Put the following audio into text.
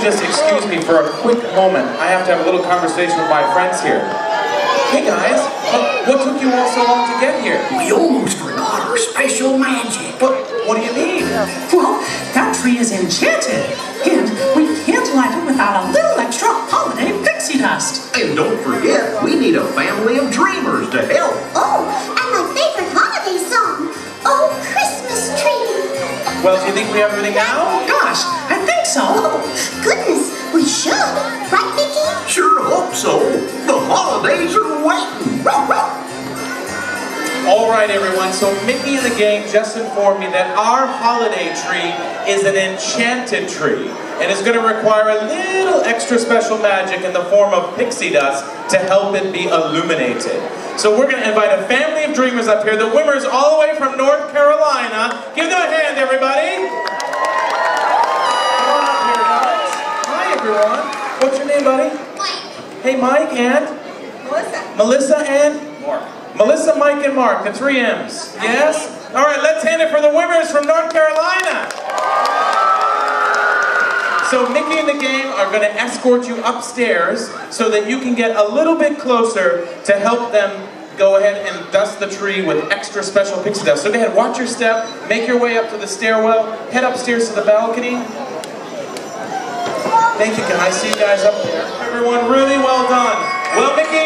just excuse me for a quick moment. I have to have a little conversation with my friends here. Hey guys, what took you all so long to get here? We almost forgot our special magic. What do you mean? Well, that tree is enchanted, and we can't light it without a little extra holiday pixie dust. And don't forget, we need a family of dreamers to help. Oh, and my favorite holiday song, Oh Christmas Tree. Well, do you think we have everything now? Gosh, I think so. Oh, goodness, we should. Right, Mickey? Sure hope so. The holidays are waiting. All right, everyone, so Mickey and the gang just informed me that our holiday tree is an enchanted tree and is going to require a little extra special magic in the form of pixie dust to help it be illuminated. So we're going to invite a family of dreamers up here, the Wimmers all the way from North Carolina. Give them a hand, everybody. Come on up here, guys. Hi, everyone. What's your name, buddy? Mike. Hey, Mike, and? Melissa. Melissa and? Mark. Melissa, Mike, and Mark, the 3 M's. Yes? All right, let's hand it for the Wimmers from North Carolina. So Mickey and the gang are going to escort you upstairs so that you can get a little bit closer to help them go ahead and dust the tree with extra special pixie dust. So go ahead, watch your step, make your way up to the stairwell, head upstairs to the balcony. Thank you guys, see you guys up there. Everyone, really well done. Well, Mickey